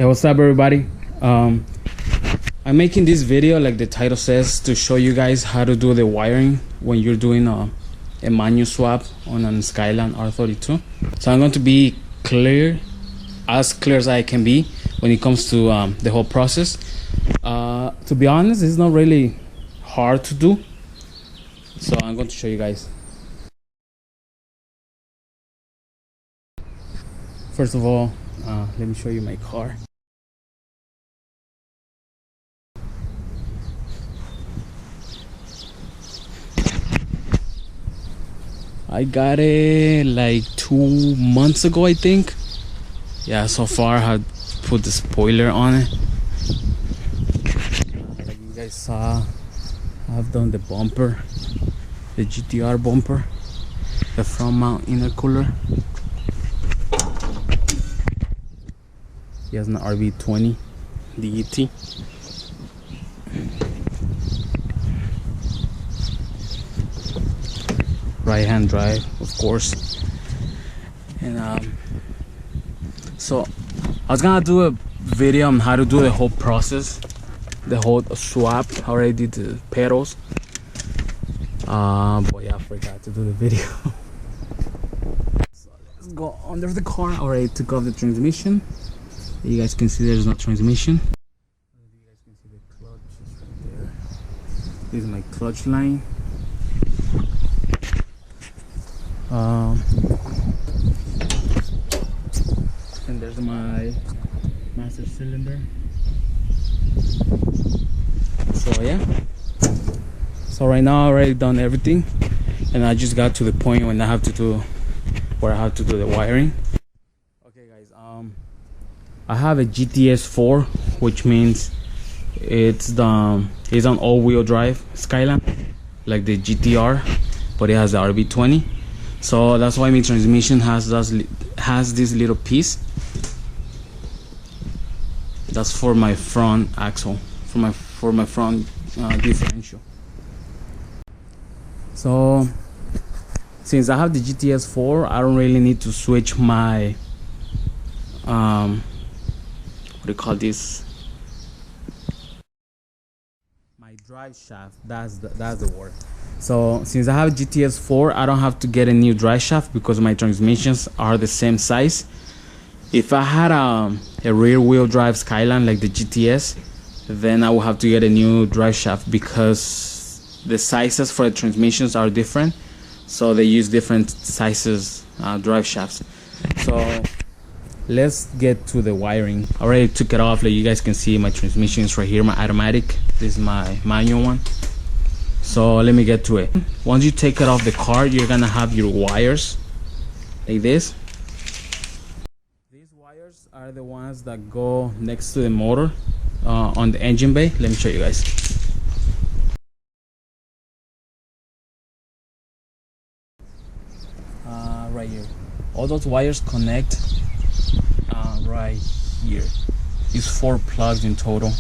Hey, what's up everybody? I'm making this video, like the title says, to show you guys how to do the wiring when you're doing a manual swap on a Skyline R32. So I'm going to be as clear as I can be when it comes to the whole process. To be honest, it's not really hard to do, so I'm going to show you guys. First of all, let me show you my car. I got it like 2 months ago, I think. Yeah, so far I have put the spoiler on it. Like you guys saw, I've done the bumper, the GTR bumper, the front mount intercooler. He has an RB20 DET. Right hand drive, of course. And so I was gonna do a video on how to do the whole process, the whole swap. I already did the pedals, but yeah, I forgot to do the video. So let's go under the car. I already took off the transmission. You guys can see there's no transmission. You guys can see the clutch is right there. This is my clutch line. And there's my master cylinder. So yeah, so right now I already done everything, and I just got to the point when I have to do the wiring. Okay guys, I have a GTS4, which means it's an all-wheel drive Skyline, like the GTR, but it has the RB20. So that's why my transmission has this little piece. That's for my front axle, for my front differential. So since I have the GTS4, I don't really need to switch my what do you call this? My drive shaft. That's the word. So since I have GTS4, I don't have to get a new drive shaft because my transmissions are the same size. If I had a rear wheel drive Skyline like the GTS, then I will have to get a new drive shaft because the sizes for the transmissions are different. So they use different sizes drive shafts. So let's get to the wiring. I already took it off. Like you guys can see, my transmission is right here, my automatic. This is my manual one. So let me get to it. Once you take it off the car, you're gonna have your wires like this. These wires are the ones that go next to the motor on the engine bay. Let me show you guys. Right here. All those wires connect right here. It's 4 plugs in total.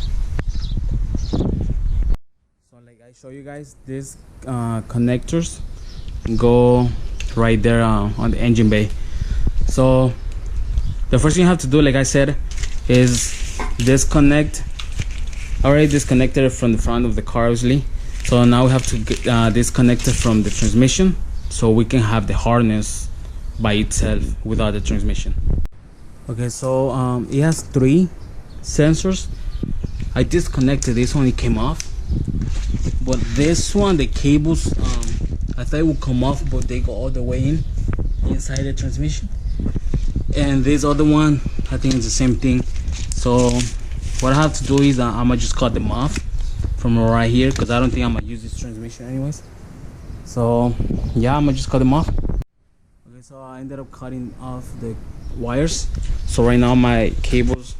I show you guys, these connectors go right there on the engine bay. So the first thing you have to do, like I said, is disconnect. I already disconnected it from the front of the car, obviously. So now we have to get disconnect it from the transmission so we can have the harness by itself without the transmission. Okay, so it has 3 sensors. I disconnected this one, it came off. But this one, the cables, I thought it would come off, but they go all the way inside the transmission. And this other one, I think it's the same thing. So what I have to do is I'm gonna just cut them off from right here, because I don't think I'm gonna use this transmission anyways. So yeah, I'm gonna just cut them off. Okay, so I ended up cutting off the wires. So right now my cables,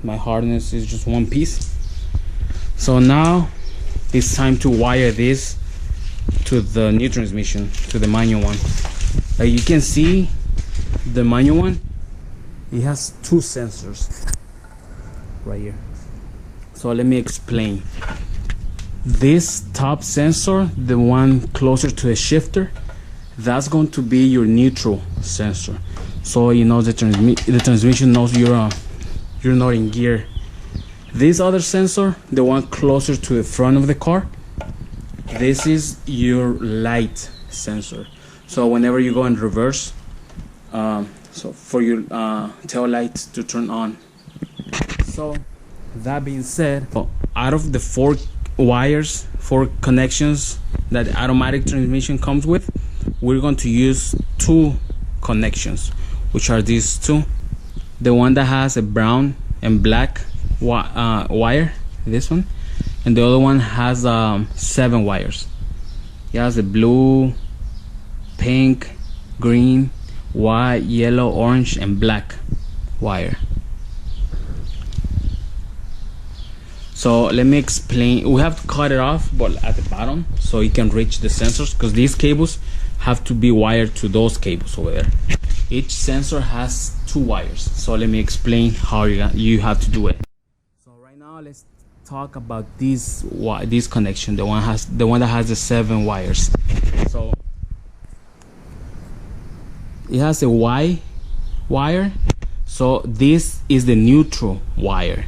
my harness is just one piece. So now it's time to wire this to the new transmission, to the manual one. Like you can see, the manual one, it has 2 sensors right here. So let me explain. This top sensor, the one closer to the shifter, that's going to be your neutral sensor. So you know the transmission knows you're not in gear. This other sensor, the one closer to the front of the car, this is your light sensor. So whenever you go in reverse, so for your tail lights to turn on. So that being said, out of the 4 wires, 4 connections that the automatic transmission comes with, we're going to use 2 connections, which are these 2. The one that has a brown and black wire, this one, and the other one has 7 wires. It has a blue, pink, green, white, yellow, orange, and black wire. So let me explain. We have to cut it off, but at the bottom, so you can reach the sensors, because these cables have to be wired to those cables over there. Each sensor has 2 wires. So let me explain how you have to do it. So right now, let's talk about this connection. The one that has the 7 wires. So it has a Y wire. So this is the neutral wire,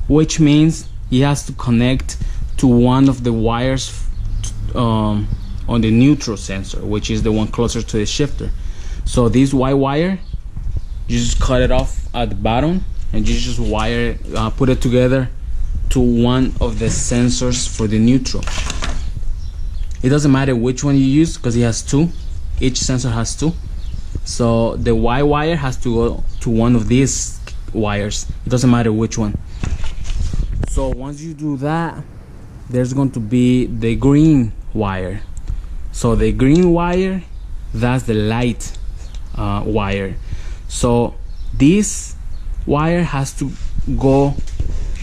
which means it has to connect to one of the wires on the neutral sensor, which is the one closer to the shifter. So this Y wire, you just cut it off at the bottom and you just wire put it together to one of the sensors for the neutral. It doesn't matter which one you use, because it has 2. Each sensor has 2. So the Y wire has to go to one of these wires. It doesn't matter which one. So once you do that, there's going to be the green wire. So the green wire, that's the light wire. So this wire has to go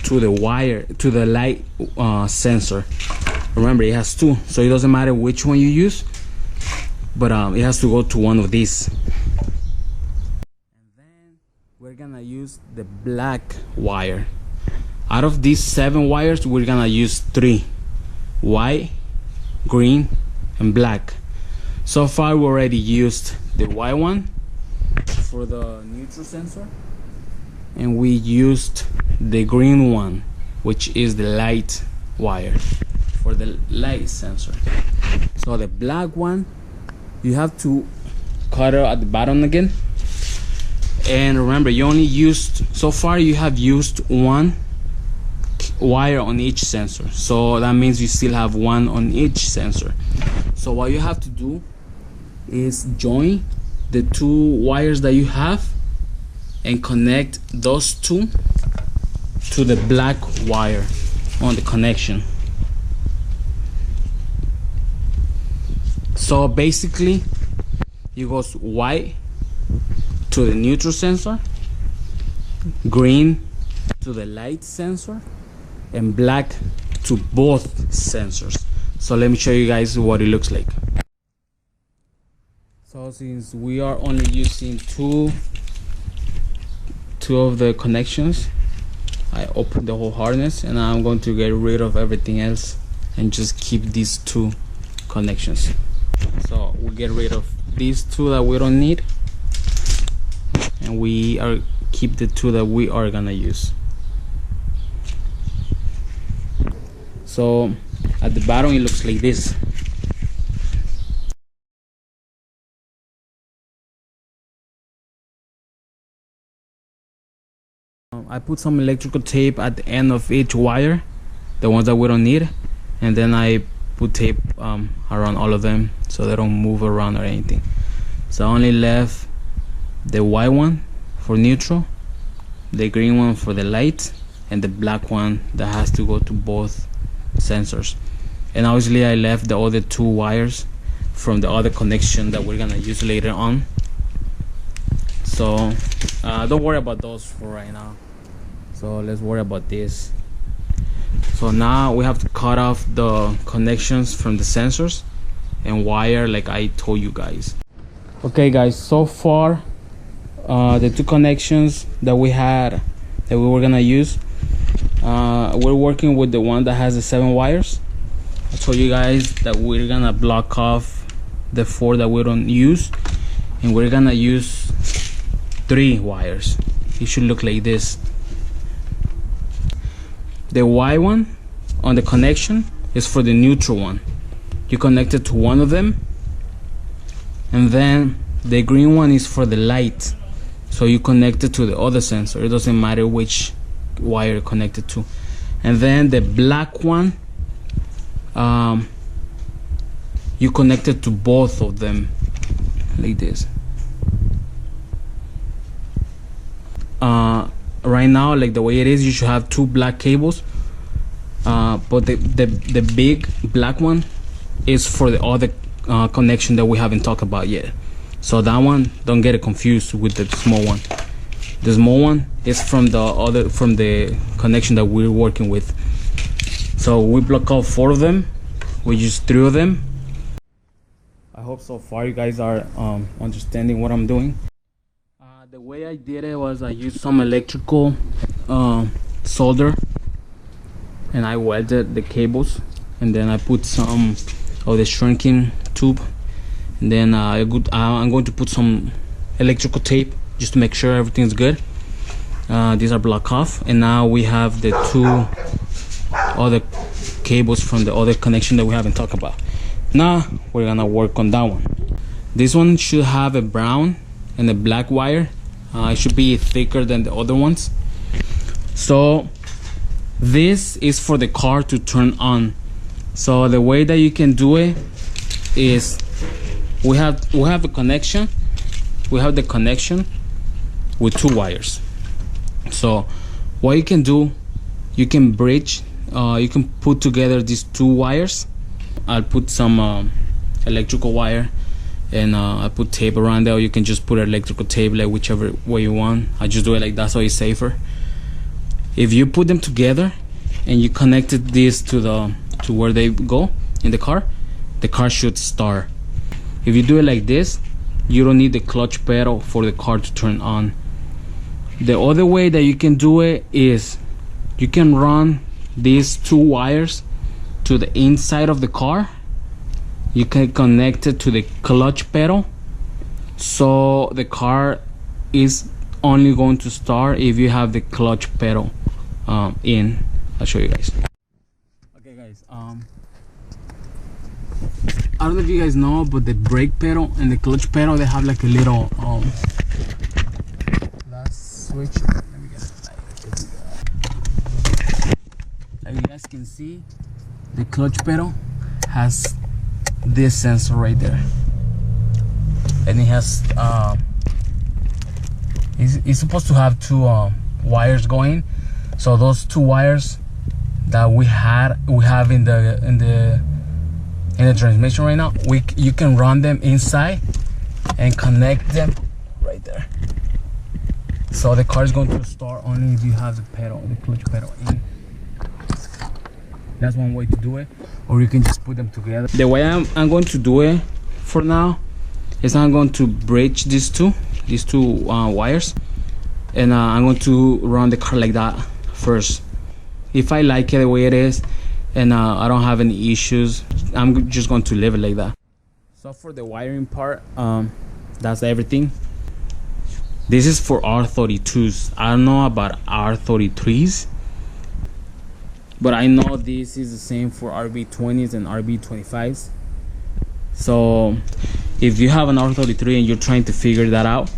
to the light sensor. Remember, it has 2, so it doesn't matter which one you use, but it has to go to one of these. And then we're gonna use the black wire. Out of these 7 wires, we're gonna use 3: white, green, and black. So far we already used the white one for the neutral sensor, and we used the green one, which is the light wire for the light sensor. So the black one, you have to cut it at the bottom again. And remember, you only used, so far you have used 1 wire on each sensor, so that means you still have 1 on each sensor. So what you have to do is join the 2 wires that you have and connect those 2 to the black wire on the connection. So basically it goes white to the neutral sensor, green to the light sensor, and black to both sensors. So let me show you guys what it looks like. So since we are only using two of the connections, I opened the whole harness, and I'm going to get rid of everything else and just keep these 2 connections. So we get rid of these 2 that we don't need, and we are keep the 2 that we are gonna use. So at the bottom it looks like this. I put some electrical tape at the end of each wire, the ones that we don't need, and then I put tape around all of them so they don't move around or anything. So I only left the white one for neutral, the green one for the light, and the black one that has to go to both sensors. And obviously I left the other 2 wires from the other connection that we're gonna use later on. So don't worry about those for right now. So let's worry about this. So now we have to cut off the connections from the sensors and wire like I told you guys. Okay guys, so far the 2 connections that we were gonna use, we're working with the one that has the 7 wires. I told you guys that we're gonna block off the 4 that we don't use, and we're gonna use 3 wires. It should look like this. The white one on the connection is for the neutral one. You connect it to one of them, and then the green one is for the light, so you connect it to the other sensor. It doesn't matter which wire you're connected to. And then the black one, you connect it to both of them like this. Right now, like the way it is, you should have two black cables, but the big black one is for the other connection that we haven't talked about yet. So that one, don't get it confused with the small one. The small one is from the connection that we're working with. So we block out 4 of them. We use 3 of them. I hope so far you guys are understanding what I'm doing. The way I did it was I used some electrical solder, and I welded the cables, and then I put some of the shrinking tube, and then I'm going to put some electrical tape just to make sure everything's good. These are blocked off, and now we have the 2 other cables from the other connection that we haven't talked about. Now we're gonna work on that one. This one should have a brown and a black wire. It should be thicker than the other ones. So this is for the car to turn on. So the way that you can do it is we have the connection. We have the connection with 2 wires. So what you can do, you can bridge, you can put together these 2 wires. I'll put some electrical wire, and I put tape around there. You can just put electrical tape, like whichever way you want. I just do it like that so it's safer. If you put them together and you connected this to where they go in the car should start. If you do it like this, you don't need the clutch pedal for the car to turn on. The other way that you can do it is you can run these 2 wires to the inside of the car. You can connect it to the clutch pedal, so the car is only going to start if you have the clutch pedal in. I'll show you guys. Okay guys, I don't know if you guys know, but the brake pedal and the clutch pedal, they have like a little last switch. Let me get it. Like you guys can see, the clutch pedal has this sensor right there, and it has it's supposed to have 2 wires going. So those 2 wires that we have in the transmission right now, you can run them inside and connect them right there. So the car is going to start only if you have the clutch pedal in. That's one way to do it, or you can just put them together. The way I'm going to do it for now is I'm going to bridge these two wires, and I'm going to run the car like that first. If I like it the way it is and I don't have any issues, I'm just going to leave it like that. So for the wiring part, that's everything. This is for R32s. I don't know about R33s, but I know this is the same for RB20s and RB25s. So if you have an R33 and you're trying to figure that out,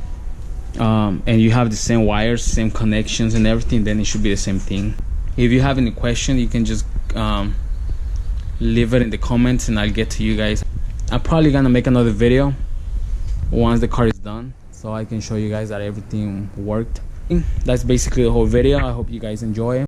and you have the same wires, same connections and everything, then it should be the same thing. If you have any question, you can just leave it in the comments and I'll get to you guys. I'm probably gonna make another video once the car is done, so I can show you guys that everything worked. That's basically the whole video. I hope you guys enjoy it.